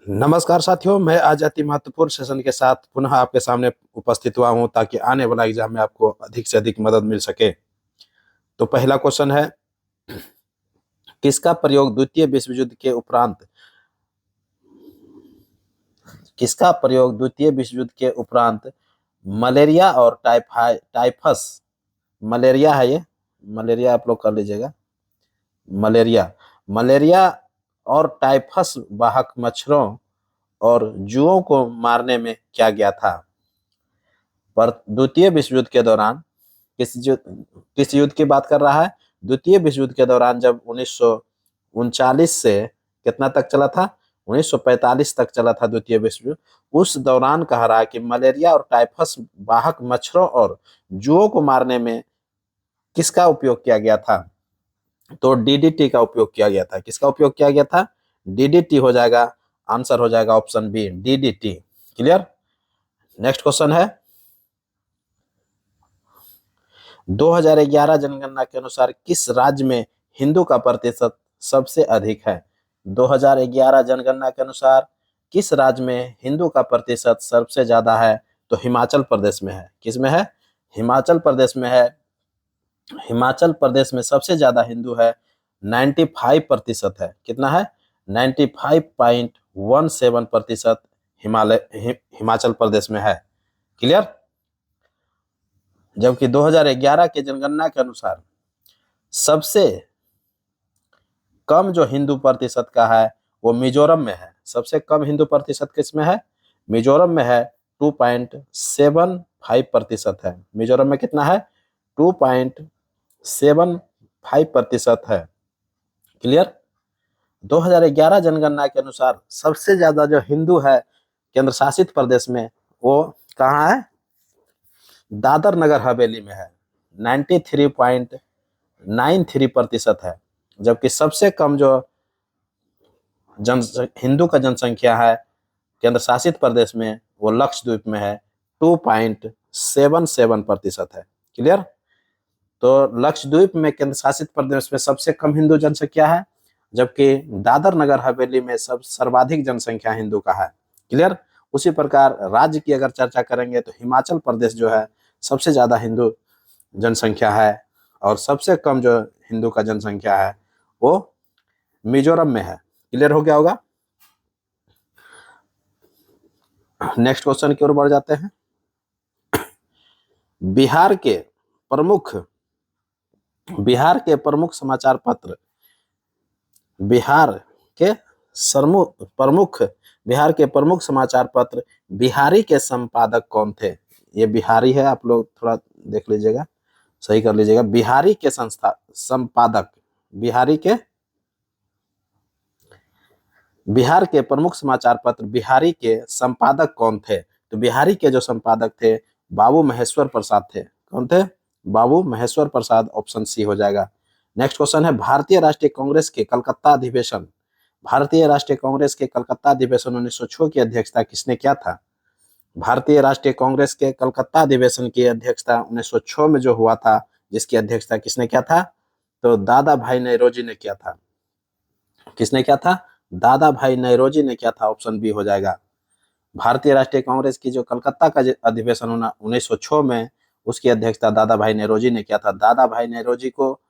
नमस्कार साथियों, मैं आज अति महत्वपूर्ण सेशन के साथ पुनः आपके सामने उपस्थित हुआ हूं ताकि आने वाला एग्जाम में आपको अधिक से अधिक मदद मिल सके। तो पहला क्वेश्चन है, किसका प्रयोग द्वितीय विश्व युद्ध के उपरांत मलेरिया और टाइफस, मलेरिया है ये, मलेरिया आप लोग कर लीजिएगा, मलेरिया और टाइफस वाहक मच्छरों और जुओं को मारने में किया गया था। पर द्वितीय विश्व युद्ध के दौरान किस युद्ध की बात कर रहा है? द्वितीय विश्व युद्ध के दौरान, जब 1939 से कितना तक चला था, 1945 तक चला था द्वितीय विश्व युद्ध। उस दौरान कह रहा है कि मलेरिया और टाइफस वाहक मच्छरों और जुओं को मारने में किसका उपयोग किया गया था? तो डीडीटी का उपयोग किया गया था। किसका उपयोग किया गया था? डीडीटी हो जाएगा, आंसर हो जाएगा option B, DDT. Clear? Next question है, 2011 जनगणना के अनुसार किस राज्य में हिंदू का प्रतिशत सबसे अधिक है? 2011 जनगणना के अनुसार किस राज्य में हिंदू का प्रतिशत सबसे ज्यादा है? तो हिमाचल प्रदेश में है। किस में है? हिमाचल प्रदेश में है। हिमाचल प्रदेश में सबसे ज्यादा हिंदू है, 95% है। कितना है? 95.17% हिमाचल प्रदेश में है। क्लियर? जबकि 2011 के जनगणना के अनुसार सबसे कम जो हिंदू प्रतिशत का है वो मिजोरम में है। सबसे कम हिंदू प्रतिशत किस में है? मिजोरम में है, 2.75% है। मिजोरम में कितना है? 2.75% है। क्लियर? 2011 जनगणना के अनुसार सबसे ज्यादा जो हिंदू है केंद्र शासित प्रदेश में, वो कहाँ है? दादर नगर हवेली में है, 93.93% है। जबकि सबसे कम जो हिंदू का जनसंख्या है केंद्र शासित प्रदेश में, वो लक्षद्वीप में है, 2.77% है। क्लियर? तो लक्षद्वीप में केंद्र शासित प्रदेश में सबसे कम हिंदू जनसंख्या है, जबकि दादर नगर हवेली में सर्वाधिक जनसंख्या हिंदू का है। क्लियर? उसी प्रकार राज्य की अगर चर्चा करेंगे तो हिमाचल प्रदेश जो है सबसे ज्यादा हिंदू जनसंख्या है, और सबसे कम जो हिंदू का जनसंख्या है वो मिजोरम में है। क्लियर हो गया होगा? नेक्स्ट क्वेश्चन की ओर बढ़ जाते हैं। बिहार के प्रमुख समाचार पत्र, बिहार के प्रमुख समाचार पत्र बिहारी के संपादक कौन थे? ये बिहारी है, आप लोग थोड़ा देख लीजिएगा, सही कर लीजिएगा। बिहारी के संपादक, बिहार के प्रमुख समाचार पत्र बिहारी के संपादक कौन थे? तो बिहारी के जो संपादक थे बाबू महेश्वर प्रसाद थे। कौन थे? बाबू महेश्वर प्रसाद, ऑप्शन सी हो जाएगा। नेक्स्ट क्वेश्चन है, भारतीय राष्ट्रीय कांग्रेस के कलकत्ता अधिवेशन 1906 की अध्यक्षता किसने किया था? भारतीय राष्ट्रीय कांग्रेस के कलकत्ता अधिवेशन की अध्यक्षता 1906 में जो हुआ था, जिसकी अध्यक्षता किसने किया था? तो दादा भाई नौरोजी ने किया था। किसने किया था? दादा भाई नौरोजी ने किया था, ऑप्शन बी हो जाएगा। भारतीय राष्ट्रीय कांग्रेस की जो कलकत्ता का अधिवेशन 1906 में, उसकी अध्यक्षता दादा भाई नौरोजी ने किया था। दादा भाई नौरोजी को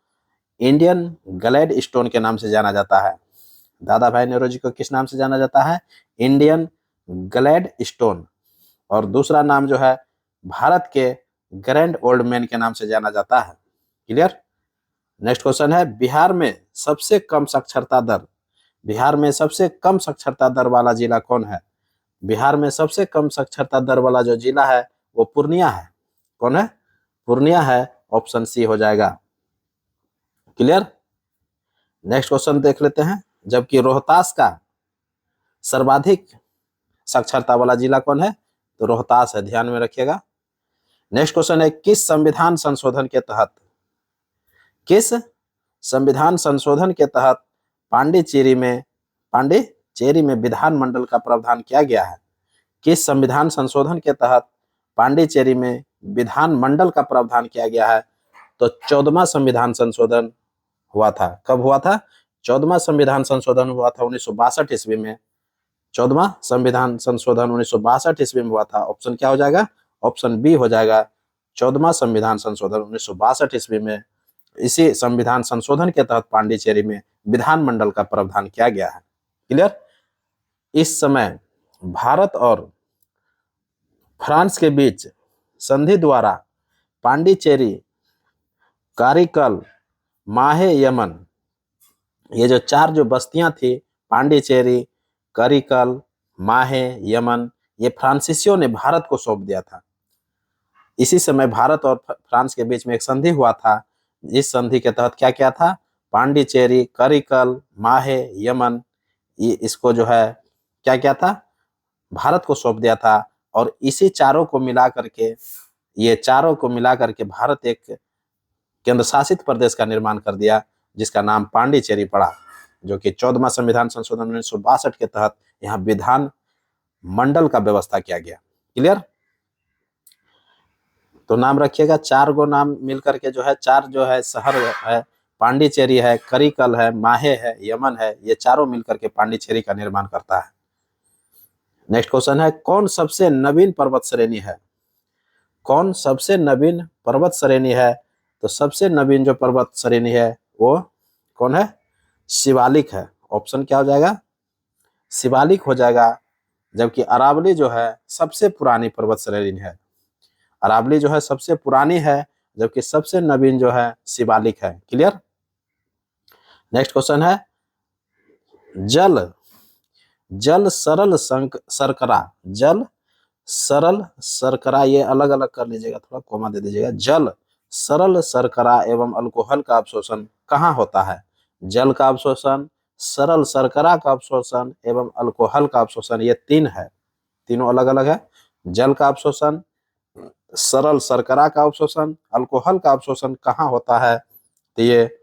इंडियन ग्लैड स्टोन के नाम से जाना जाता है। दादा भाई नौरोजी को किस नाम से जाना जाता है? Indian glad stone. और दूसरा नाम जो है भारत के ग्रैंड ओल्ड मैन के नाम से जाना जाता है। क्लियर? नेक्स्ट क्वेश्चन है, बिहार में सबसे कम साक्षरता दर वाला जिला कौन है? बिहार में सबसे कम साक्षरता दर वाला जो जिला है वो पूर्णिया है। कौन है? पूर्णिया है, ऑप्शन सी हो जाएगा। क्लियर? नेक्स्ट क्वेश्चन देख लेते हैं, जबकि रोहतास का सर्वाधिक साक्षरता वाला जिला कौन है? तो रोहतास है, ध्यान में रखिएगा। नेक्स्ट क्वेश्चन है, किस संविधान संशोधन के तहत पांडिचेरी में विधानमंडल का प्रावधान किया गया है? किस संविधान संशोधन के तहत पांडिचेरी में विधानमंडल का प्रावधान किया गया है? तो 14वां संविधान संशोधन हुआ था। कब हुआ था? 14वां संविधान संशोधन हुआ था 1962 ईस्वी में। 14वां संविधान संशोधन 1962 ईस्वी में हुआ था। ऑप्शन क्या हो जाएगा? ऑप्शन बी हो जाएगा। 14वां संविधान संशोधन 1962 ईस्वी में। इसी संविधान संशोधन के तहत पांडिचेरी में विधानमंडल का प्रावधान किया गया है। क्लियर? इस समय भारत और फ्रांस के बीच संधि द्वारा पांडिचेरी, कारिकल, माहे यमन, ये जो चार जो बस्तियां थी, पांडिचेरी, करिकल, माहे, यमन, ये फ्रांसीसियों ने भारत को सौंप दिया था। इसी समय भारत और फ्रांस के बीच में एक संधि हुआ था। इस संधि के तहत क्या क्या था? पांडिचेरी, करिकल, माहे, यमन, ये इसको जो है क्या क्या था? भारत को सौंप दिया था। और इसी चारों को मिला करके, ये चारों को मिला करके भारत एक केंद्र शासित प्रदेश का निर्माण कर दिया, जिसका नाम पांडिचेरी पड़ा, जो कि 14वां संविधान संशोधन 1962 के तहत यहाँ विधान मंडल का व्यवस्था किया गया। क्लियर? तो नाम रखिएगा, चार गो नाम मिलकर के जो है, चार जो है शहर है, पांडिचेरी है, करिकल है, माहे है, यमन है, ये चारों मिलकर के पांडिचेरी का निर्माण करता है। नेक्स्ट क्वेश्चन है, कौन सबसे नवीन पर्वत श्रेणी है? कौन सबसे नवीन पर्वत श्रेणी है? तो सबसे नवीन जो पर्वत श्रेणी है वो कौन है? शिवालिक है। ऑप्शन क्या हो जाएगा? शिवालिक हो जाएगा। जबकि अरावली जो है सबसे पुरानी पर्वत श्रेणी है। अरावली जो है सबसे पुरानी है, जबकि सबसे नवीन जो है शिवालिक है। क्लियर? नेक्स्ट क्वेश्चन है, जल जल सरल शर्करा, जल सरल शर्करा, ये अलग अलग कर लीजिएगा, थोड़ा कोमा दे दीजिएगा। जल सरल शर्करा एवं अल्कोहल का अवशोषण कहाँ होता है? जल का अवशोषण, सरल शर्करा का अवशोषण एवं अल्कोहल का अवशोषण, ये तीन है, तीनों अलग अलग है। जल का अवशोषण, सरल शर्करा का अवशोषण, अल्कोहल का अवशोषण कहाँ होता है? तो ये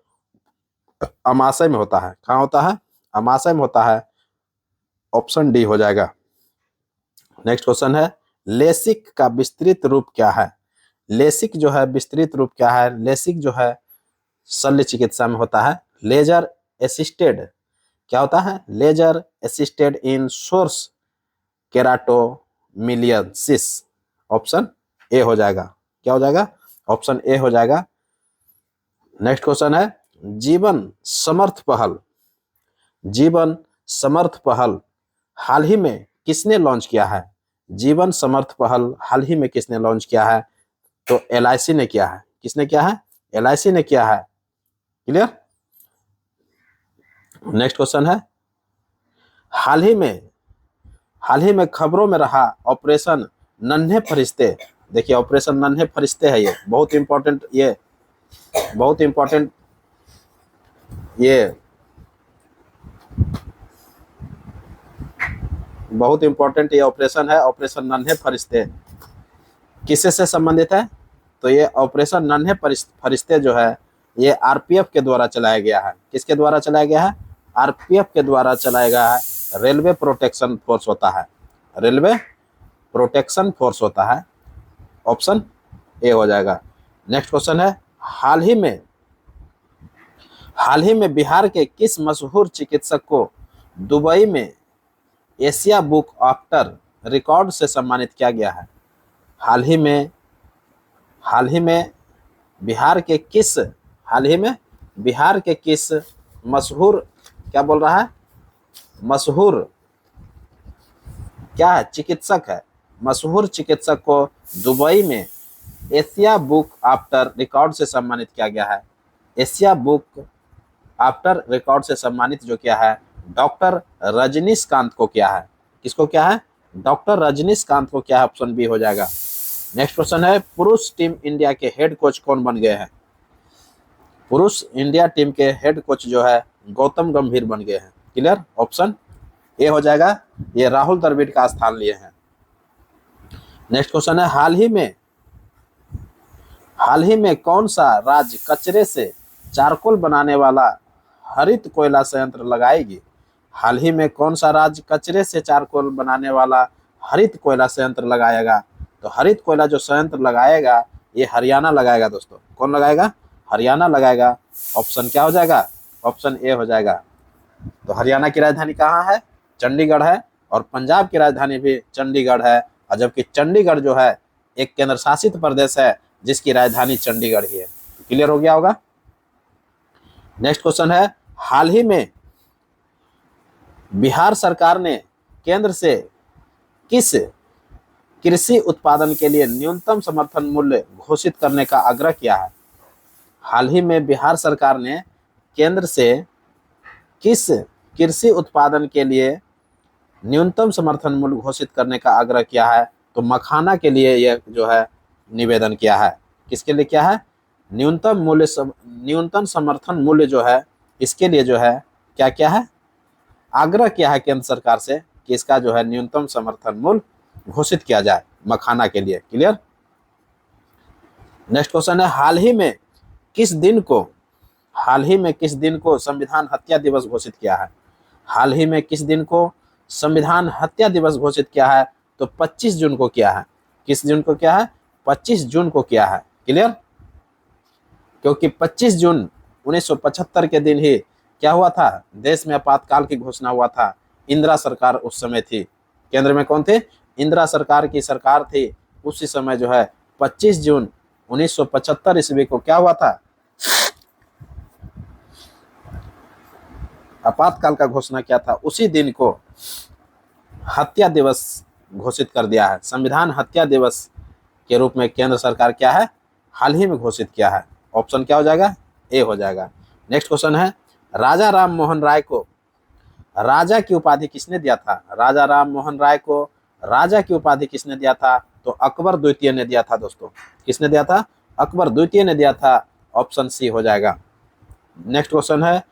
अमाशय में होता है। कहाँ होता है? अमाशय में होता है। ऑप्शन डी हो जाएगा। नेक्स्ट क्वेश्चन है, लेसिक का विस्तृत रूप क्या है? लेसिक जो है विस्तृत रूप क्या है? लेसिक जो है शल्य चिकित्सा में होता है। लेजर असिस्टेड, क्या होता है? Laser assisted in source keratomileusis. Option A हो जाएगा। क्या हो जाएगा? ऑप्शन ए हो जाएगा। नेक्स्ट क्वेश्चन है, जीवन समर्थ पहल, जीवन समर्थ पहल हाल ही में किसने लॉन्च किया है? जीवन समर्थ पहल हाल ही में किसने लॉन्च किया है? तो एलआईसी ने किया है। किसने किया है? एलआईसी ने किया है। क्लियर? नेक्स्ट क्वेश्चन है, हाल ही में खबरों में रहा ऑपरेशन नन्हे फरिश्ते। देखिए ऑपरेशन नन्हे फरिश्ते है, ये बहुत इंपॉर्टेंट, ये बहुत इंपॉर्टेंट, ये बहुत इंपॉर्टेंट ये ऑपरेशन है। ऑपरेशन नन्हे फरिश्ते किससे से संबंधित है? तो ये ऑपरेशन नन्हे फरिश्ते जो है ये आरपीएफ के द्वारा चलाया गया है। किसके द्वारा चलाया गया है? आरपीएफ के द्वारा चलाया गया है। रेलवे प्रोटेक्शन फोर्स होता है, रेलवे प्रोटेक्शन फोर्स होता है। ऑप्शन ए हो जाएगा। नेक्स्ट क्वेश्चन है, हाल ही में बिहार के किस मशहूर चिकित्सक को दुबई में एशिया बुक आफ्टर रिकॉर्ड से सम्मानित किया गया है? हाल ही में बिहार के किस मशहूर, क्या बोल रहा है? मशहूर क्या है? चिकित्सक है। मशहूर चिकित्सक को दुबई में एशिया बुक आफ्टर रिकॉर्ड से सम्मानित किया गया है। एशिया बुक आफ्टर रिकॉर्ड से सम्मानित जो किया है डॉक्टर रजनीकांत को किया है। किसको क्या है? डॉक्टर रजनीकांत को क्या है? ऑप्शन बी हो जाएगा। नेक्स्ट क्वेश्चन है, पुरुष टीम इंडिया के हेड कोच कौन बन गए हैं? पुरुष इंडिया टीम के हेड कोच जो है गौतम गंभीर बन गए हैं। क्लियर? ऑप्शन ए हो जाएगा। ये राहुल द्रविड़ का स्थान लिए हैं। नेक्स्ट क्वेश्चन है, हाल ही में कौन सा राज्य कचरे से चारकोल बनाने वाला हरित कोयला संयंत्र लगाएगी? हाल ही में कौन सा राज्य कचरे से चारकोल बनाने वाला हरित कोयला संयंत्र लगाएगा? तो हरित कोयला जो संयंत्र लगाएगा ये हरियाणा लगाएगा दोस्तों। कौन लगाएगा? हरियाणा लगाएगा। ऑप्शन क्या हो जाएगा? ऑप्शन ए हो जाएगा। तो हरियाणा की राजधानी कहाँ है? चंडीगढ़ है। और पंजाब की राजधानी भी चंडीगढ़ है, और जबकि चंडीगढ़ जो है एक केंद्र शासित प्रदेश है जिसकी राजधानी चंडीगढ़ ही है। तो क्लियर हो गया होगा। नेक्स्ट क्वेश्चन है, हाल ही में बिहार सरकार ने केंद्र से किस कृषि उत्पादन के लिए न्यूनतम समर्थन मूल्य घोषित करने का आग्रह किया है? हाल ही में बिहार सरकार ने केंद्र से किस कृषि उत्पादन के लिए न्यूनतम समर्थन मूल्य घोषित करने का आग्रह किया है? तो मखाना के लिए यह जो है निवेदन किया है। किसके लिए किया है? न्यूनतम समर्थन मूल्य जो है इसके लिए जो है क्या क्या है, आग्रह किया है केंद्र सरकार से कि इसका जो है न्यूनतम समर्थन मूल्य घोषित किया जाए मखाना के लिए। क्लियर। नेक्स्ट क्वेश्चन है, हाल ही में किस दिन को संविधान हत्या दिवस घोषित किया है? हाल ही में किस दिन को संविधान हत्या दिवस घोषित किया है? तो 25 जून को किया है। किस जून को किया है? 25 जून को किया है। क्लियर। क्योंकि 25 जून 1975 के दिन ही क्या हुआ था, देश में आपातकाल की घोषणा हुआ था। इंदिरा सरकार उस समय थी, केंद्र में कौन थे? इंदिरा सरकार की सरकार थी। उसी समय जो है 25 जून 1975 ईस्वी को क्या हुआ था, आपातकाल का घोषणा किया था। उसी दिन को हत्या दिवस घोषित कर दिया है। संविधान हत्या दिवस के रूप में केंद्र सरकार क्या है, हाल ही में घोषित किया है। ऑप्शन क्या हो जाएगा? ए हो जाएगा। नेक्स्ट क्वेश्चन है, राजा राम मोहन राय को राजा की उपाधि किसने दिया था? राजा राम मोहन राय को राजा की उपाधि किसने दिया था? तो अकबर द्वितीय ने दिया था दोस्तों। किसने दिया था? अकबर द्वितीय ने दिया था। ऑप्शन सी हो जाएगा। नेक्स्ट क्वेश्चन है,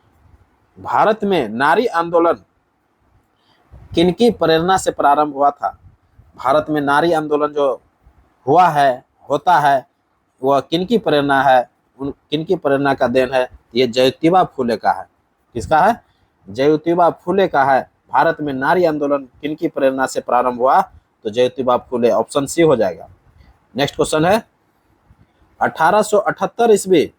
भारत में नारी आंदोलन किनकी प्रेरणा से प्रारंभ हुआ था? भारत में नारी आंदोलन जो हुआ है, होता है, वह किनकी प्रेरणा है, किनकी प्रेरणा का देन है? ये ज्योतिबा फूले का है। किसका है? ज्योतिबा फूले का है। भारत में नारी आंदोलन किनकी प्रेरणा से प्रारंभ हुआ? तो ज्योतिबा फूले। ऑप्शन सी हो जाएगा। नेक्स्ट क्वेश्चन है, 1878 ईस्वी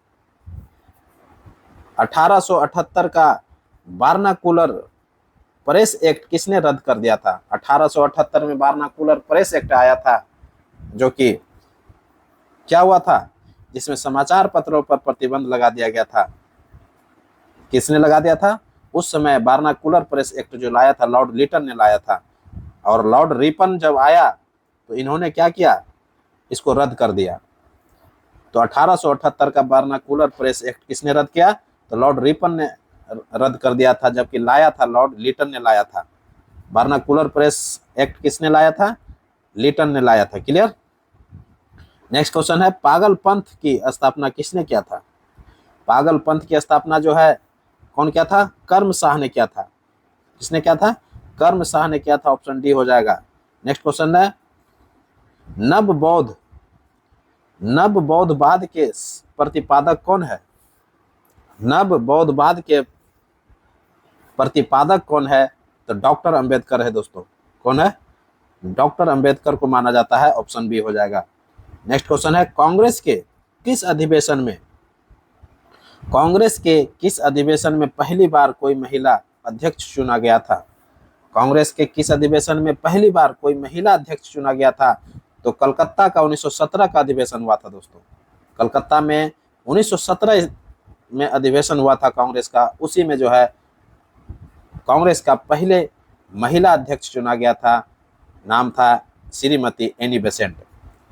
1878 का वार्नाकुलर प्रेस एक्ट किसने रद्द कर दिया था? 1878 में वार्नाकुलर प्रेस एक्ट आया था, जो कि क्या हुआ था, जिसमें समाचार पत्रों पर प्रतिबंध लगा दिया गया था। किसने लगा दिया था? उस समय वार्नाकुलर प्रेस एक्ट जो लाया था लॉर्ड लिटन ने लाया था, और लॉर्ड रिपन जब आया तो इन्होंने क्या किया, इसको रद्द कर दिया। तो 1878 का वार्नाकुलर प्रेस एक्ट किसने रद्द किया? तो लॉर्ड रिपन ने रद्द कर दिया था, जबकि लाया था लॉर्ड लिटन ने लाया था। वार्नाकुलर प्रेस एक्ट किसने लाया था? लिटन ने लाया था। क्लियर। नेक्स्ट क्वेश्चन है, पागल पंथ की स्थापना किसने किया था? पागल पंथ की स्थापना जो है कौन किया था? कर्म शाह ने किया था। किसने किया था? कर्म शाह ने किया था। ऑप्शन डी हो जाएगा। नेक्स्ट क्वेश्चन है, नव बौद्धवाद के प्रतिपादक कौन है? नव बौद्धवाद के प्रतिपादक कौन है? तो डॉक्टर अंबेडकर है दोस्तों। कौन है? डॉक्टर अंबेडकर को माना जाता है। ऑप्शन बी हो जाएगा। नेक्स्ट क्वेश्चन है, कांग्रेस के किस अधिवेशन में पहली बार कोई महिला अध्यक्ष चुना गया था? कांग्रेस के किस अधिवेशन में पहली बार कोई महिला अध्यक्ष चुना गया था? तो कलकत्ता का 1917 का अधिवेशन हुआ था दोस्तों। कलकत्ता में 1917 में अधिवेशन हुआ था कांग्रेस का। उसी में जो है कांग्रेस का पहले महिला अध्यक्ष चुना गया था। नाम था श्रीमती एनी बेसेंट।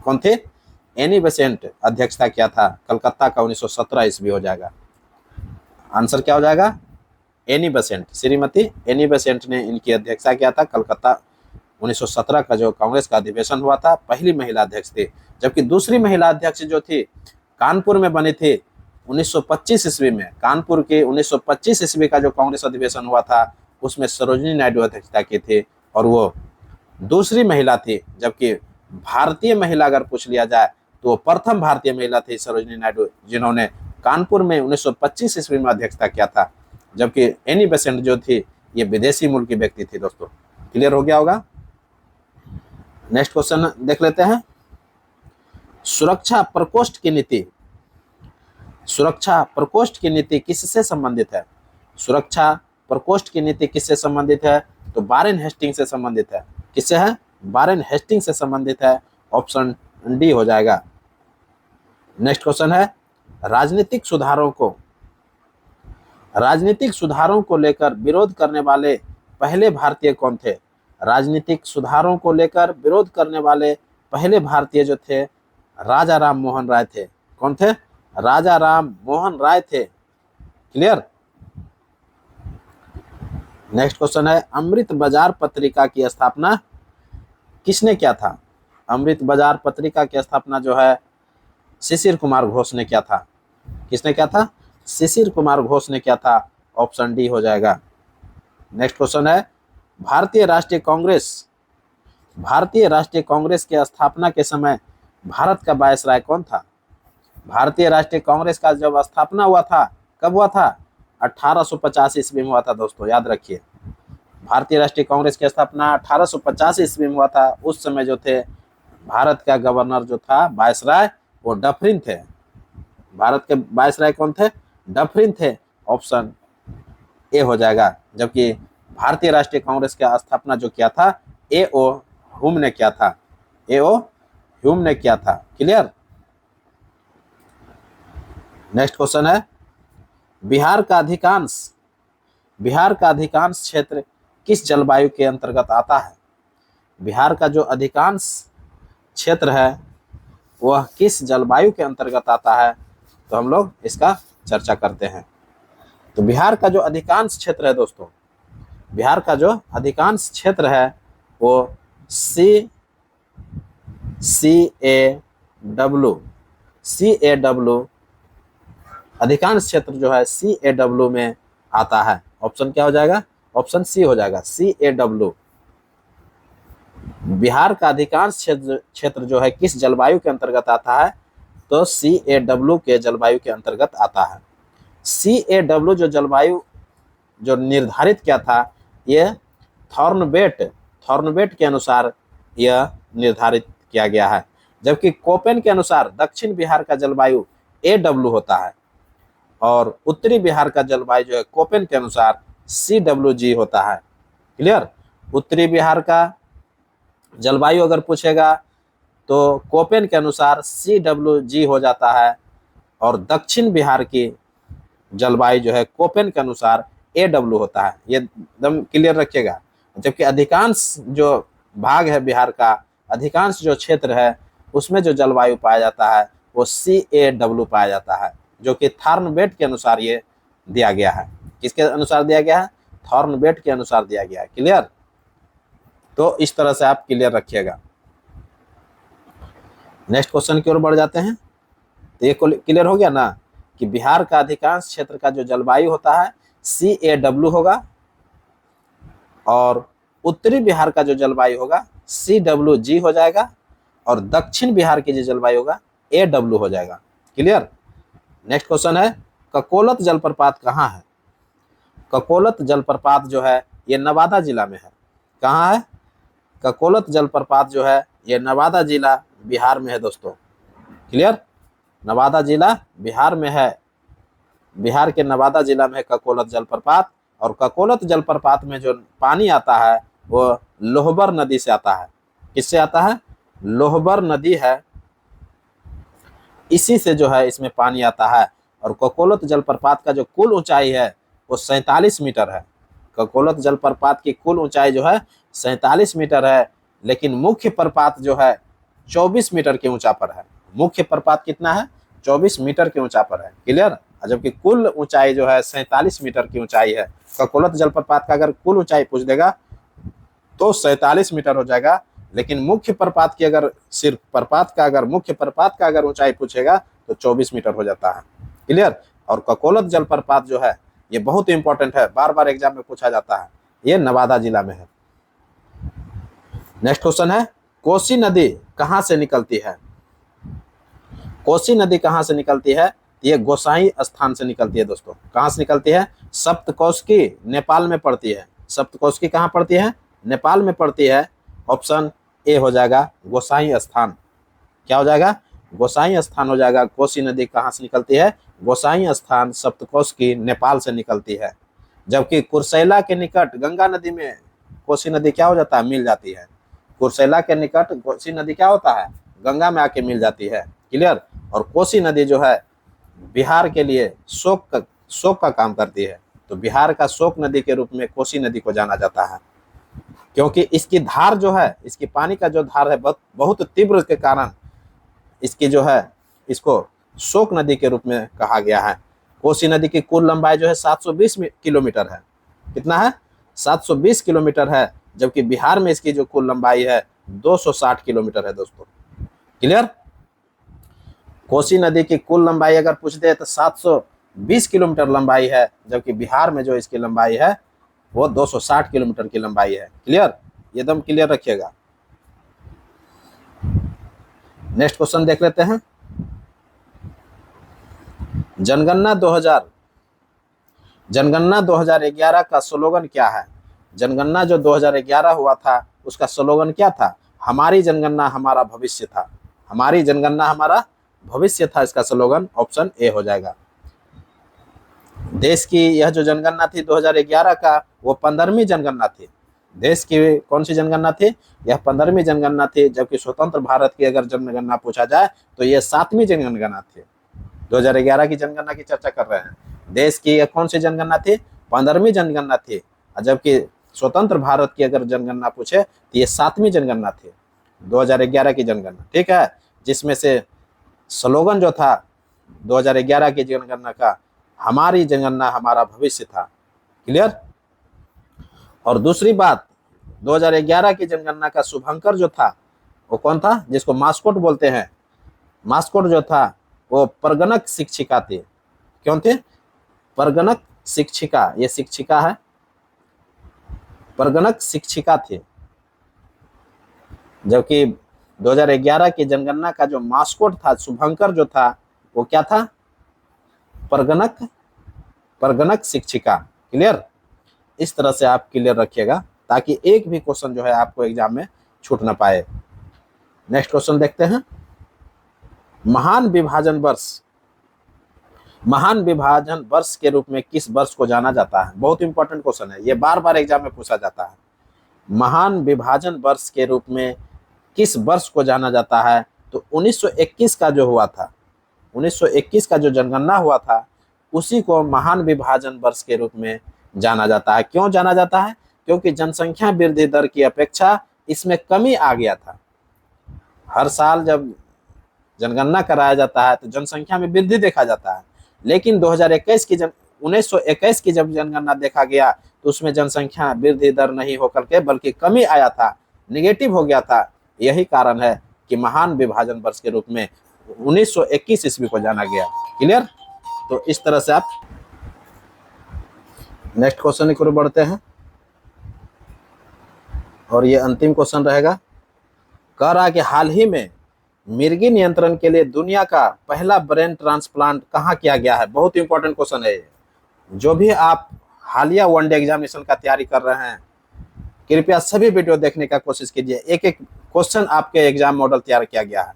कौन थे? एनी बेसेंट अध्यक्षता किया था। कलकत्ता का 1917 ईस्वी हो जाएगा। आंसर क्या हो जाएगा? Annie Besant. Shrimati Annie Besant ने इनकी अध्यक्षता किया था। कलकत्ता 1917 का जो कांग्रेस का अधिवेशन हुआ था, पहली महिला अध्यक्ष थी। जबकि दूसरी महिला अध्यक्ष जो थी कानपुर में बनी थी 1925 ईस्वी में। कानपुर के 1925 ईस्वी का जो कांग्रेस अधिवेशन हुआ था उसमें सरोजिनी नायडू अध्यक्षता की थी, और वो दूसरी महिला थी। जबकि भारतीय महिला अगर पूछ लिया जाए तो वो प्रथम भारतीय महिला थी सरोजिनी नायडू, जिन्होंने कानपुर में 1925 ईस्वी में अध्यक्षता किया था। जबकि एनी बेसेंट जो थी ये विदेशी मूल की व्यक्ति थी दोस्तों। क्लियर हो गया होगा। नेक्स्ट क्वेश्चन देख लेते हैं, सुरक्षा प्रकोष्ठ की नीति किससे संबंधित है? सुरक्षा प्रकोष्ठ की नीति किससे संबंधित है? तो वारेन हेस्टिंग से संबंधित है। किससे है? वारेन हेस्टिंग से संबंधित है। ऑप्शन डी हो जाएगा। नेक्स्ट क्वेश्चन है, राजनीतिक सुधारों को लेकर विरोध करने वाले पहले भारतीय कौन थे? राजनीतिक सुधारों को लेकर विरोध करने वाले पहले भारतीय जो थे, राजा राम मोहन राय थे। कौन थे? राजा राम मोहन राय थे। क्लियर? नेक्स्ट क्वेश्चन है, अमृत बाजार पत्रिका की स्थापना किसने किया था? अमृत बाजार पत्रिका की स्थापना जो है शिशिर कुमार घोष ने किया था। किसने किया था? शिशिर कुमार घोष ने किया था। ऑप्शन डी हो जाएगा। नेक्स्ट क्वेश्चन है, भारतीय राष्ट्रीय कांग्रेस की स्थापना के समय भारत का वायसराय कौन था? भारतीय राष्ट्रीय कांग्रेस का जब स्थापना हुआ था, कब हुआ था? 1850 ईस्वी में हुआ था दोस्तों, याद रखिए। भारतीय राष्ट्रीय कांग्रेस की स्थापना 1850 ईस्वी में हुआ था। उस समय जो थे भारत का गवर्नर जो था, वायसराय, वो डफरिन थे। भारत के वायसराय कौन थे? डफरिन थे। ऑप्शन ए हो जाएगा। जबकि भारतीय राष्ट्रीय कांग्रेस की स्थापना जो किया था, ए.ओ. ह्यूम ने किया था। ए.ओ. ह्यूम ने किया था। क्लियर? नेक्स्ट क्वेश्चन है, बिहार का अधिकांश क्षेत्र किस जलवायु के अंतर्गत आता है? बिहार का जो अधिकांश क्षेत्र है वह किस जलवायु के अंतर्गत आता है? तो हम लोग इसका चर्चा करते हैं। तो बिहार का जो अधिकांश क्षेत्र है दोस्तों, बिहार का जो अधिकांश क्षेत्र है वो CAW अधिकांश क्षेत्र जो है CAW में आता है। ऑप्शन क्या हो जाएगा? ऑप्शन सी हो जाएगा, CAW। बिहार का अधिकांश क्षेत्र जो है किस जलवायु के अंतर्गत आता है? तो CAW के जलवायु के अंतर्गत आता है। CAW जो जलवायु जो निर्धारित किया था, ये थॉर्नबेट के अनुसार यह निर्धारित किया गया है। जबकि कोपेन के अनुसार दक्षिण बिहार का जलवायु AW होता है और उत्तरी बिहार का जलवायु जो है कोपेन के अनुसार CWG होता है। क्लियर? उत्तरी बिहार का जलवायु अगर पूछेगा तो कोपेन के अनुसार CWG हो जाता है और दक्षिण बिहार की जलवायु जो है कोपेन के अनुसार AW होता है। ये एकदम क्लियर रखिएगा। जबकि अधिकांश जो भाग है बिहार का, अधिकांश जो क्षेत्र है उसमें जो जलवायु पाया जाता है वो CAW पाया जाता है, जो कि थॉर्नबेट के अनुसार ये दिया गया है। किसके अनुसार दिया गया है? थॉर्नबेट के अनुसार दिया गया है। क्लियर? तो इस तरह से आप क्लियर रखिएगा। नेक्स्ट क्वेश्चन की ओर बढ़ जाते हैं। तो ये क्लियर हो गया ना कि बिहार का अधिकांश क्षेत्र का जो जलवायु होता है CAW होगा और उत्तरी बिहार का जो जलवायु होगा CWG हो जाएगा और दक्षिण बिहार की जो जलवायु होगा AW हो जाएगा। क्लियर? नेक्स्ट क्वेश्चन है, ककोलत जलप्रपात कहाँ है? ककोलत जलप्रपात जो है ये नवादा जिला में है। कहाँ है? ककोलत जलप्रपात जो है ये नवादा जिला बिहार में है दोस्तों। क्लियर? नवादा जिला बिहार में है। बिहार के नवादा जिला में है ककोलत जलप्रपात। और ककोलत जलप्रपात में जो पानी आता है वो लोहबर नदी से आता है। किससे आता है? लोहबर नदी है, इसी से जो है इसमें पानी आता है। और ककोलत जलप्रपात का जो कुल ऊंचाई है वो 47 मीटर है। ककोलत जलप्रपात की कुल ऊंचाई जो है 47 मीटर है, लेकिन मुख्य प्रपात जो है 24 मीटर के ऊंचा पर है। मुख्य प्रपात कितना है? 24 मीटर के ऊंचा पर है। क्लियर? जबकि कुल ऊंचाई जो है 47 मीटर की ऊंचाई है। ककोलत जलप्रपात का अगर कुल ऊंचाई पूछ देगा तो 47 मीटर हो जाएगा, लेकिन मुख्य प्रपात की अगर सिर्फ मुख्य प्रपात का अगर ऊंचाई पूछेगा तो 24 मीटर हो जाता है। क्लियर? और ककोलत जलप्रपात जो है ये बहुत इंपॉर्टेंट है, बार बार एग्जाम में पूछा जाता है। ये नवादा जिला में है। नेक्स्ट क्वेश्चन है, कोसी नदी कहां से निकलती है? कोसी नदी कहां से निकलती है? ये गोसाई स्थान से निकलती है दोस्तों। कहां से निकलती है? सप्तकोशी, नेपाल में पड़ती है। सप्तकोशी कहां पड़ती है? नेपाल में पड़ती है। ऑप्शन ए हो जाएगा, गोसाई स्थान। क्या हो जाएगा? गोसाई स्थान हो जाएगा। कोसी नदी कहां से निकलती है? गोसाई स्थान सप्तकोशी नेपाल से निकलती है। जबकि कुर्सेला के निकट गंगा नदी में कोसी नदी क्या हो जाता है, मिल जाती है। कुर्सेला के निकट कोसी नदी क्या होता है, गंगा में आके मिल जाती है। क्लियर। और कोसी नदी जो है बिहार के लिए शोक का काम करती है। तो बिहार का शोक नदी के रूप में कोसी नदी को जाना जाता है, क्योंकि इसकी धार जो है, इसकी पानी का जो धार है बहुत तीव्र के कारण इसकी जो है, इसको शोक नदी के रूप में कहा गया है। कोसी नदी की कुल लंबाई जो है 720 किलोमीटर है। कितना है, 720 किलोमीटर है, जबकि बिहार में इसकी जो कुल लंबाई है 260 किलोमीटर है दोस्तों। क्लियर। कोसी नदी की कुल लंबाई अगर पूछ दे तो 720 किलोमीटर लंबाई है, जबकि बिहार में जो इसकी लंबाई है वो 260 किलोमीटर की लंबाई है। क्लियर, एकदम क्लियर रखिएगा। नेक्स्ट क्वेश्चन देख लेते हैं। जनगणना 2011 का स्लोगन क्या है। जनगणना जो 2011 हुआ था उसका स्लोगन क्या था, हमारी जनगणना हमारा भविष्य था। हमारी जनगणना हमारा भविष्य था, इसका स्लोगन ऑप्शन ए हो जाएगा। देश की यह जो जनगणना थी 2011 का, वो 15वीं जनगणना थी। देश की कौन सी जनगणना थी, यह 15वीं जनगणना थी, जबकि स्वतंत्र भारत की अगर जनगणना पूछा जाए तो यह 7वीं जनगणना थी। 2011 की जनगणना की चर्चा कर रहे हैं। देश की कौन सी जनगणना थी, 15वीं जनगणना थी, जबकि स्वतंत्र भारत की अगर जनगणना पूछे तो ये 7वीं जनगणना थी, 2011 की जनगणना। ठीक है, जिसमें से स्लोगन जो था 2011 की जनगणना का, हमारी जनगणना हमारा भविष्य था। क्लियर। और दूसरी बात, 2011 की जनगणना का शुभंकर जो था वो कौन था, जिसको मास्कोट बोलते हैं। मास्कोट जो था वो परगणक शिक्षिका थी। क्यों थे, परगणक शिक्षिका, ये शिक्षिका है, परगणक शिक्षिका थी। जबकि 2011 की जनगणना का जो मास्कोट था, शुभंकर जो था, वो क्या था, परगणक शिक्षिका। क्लियर। इस तरह से आप क्लियर रखिएगा ताकि एक भी क्वेश्चन जो है आपको एग्जाम में छूट ना पाए। नेक्स्ट क्वेश्चन देखते हैं। महान विभाजन वर्ष के रूप में किस वर्ष को जाना जाता है। बहुत इंपॉर्टेंट क्वेश्चन है, ये बार बार एग्जाम में पूछा जाता है। महान विभाजन वर्ष के रूप में किस वर्ष को जाना जाता है, तो 1921 का जो हुआ था, 1921 का जो जनगणना हुआ था, उसी को महान विभाजन वर्ष के रूप में जाना जाता है। क्यों जाना जाता है, क्योंकि जनसंख्या वृद्धि दर की अपेक्षा इसमें कमी आ गया था। हर साल जब जनगणना कराया जाता है तो जनसंख्या में वृद्धि देखा जाता है, लेकिन 1921 की जब जनगणना देखा गया तो उसमें जनसंख्या वृद्धि दर नहीं होकर के बल्कि कमी आया था, निगेटिव हो गया था। यही कारण है कि महान विभाजन वर्ष के रूप में 1921 ईस्वी को जाना गया। क्लियर। तो इस तरह से आप नेक्स्ट क्वेश्चन की ओर बढ़ते हैं, और ये अंतिम क्वेश्चन रहेगा। कह रहा है कि हाल ही में मिर्गी नियंत्रण के लिए दुनिया का पहला ब्रेन ट्रांसप्लांट कहाँ किया गया है। बहुत इंपॉर्टेंट क्वेश्चन है ये। जो भी आप हालिया वनडे एग्जामिनेशन का तैयारी कर रहे हैं, कृपया सभी वीडियो देखने का कोशिश कीजिए। एक एक क्वेश्चन आपके एग्जाम मॉडल तैयार किया गया है,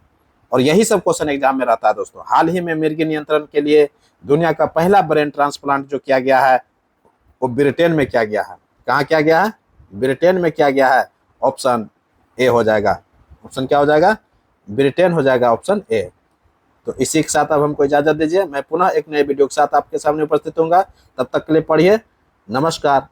और यही सब क्वेश्चन एग्जाम में रहता है दोस्तों। हाल ही में मिर्गी नियंत्रण के लिए दुनिया का पहला ब्रेन ट्रांसप्लांट जो किया गया है वो ब्रिटेन में किया गया है। कहाँ किया गया है, ब्रिटेन में किया गया है। ऑप्शन ए हो जाएगा। ऑप्शन क्या हो जाएगा, ब्रिटेन हो जाएगा, ऑप्शन ए। तो इसी के साथ अब हमको इजाजत दीजिए। मैं पुनः एक नए वीडियो के साथ आपके सामने उपस्थित होऊंगा। तब तक के लिए पढ़िए। नमस्कार।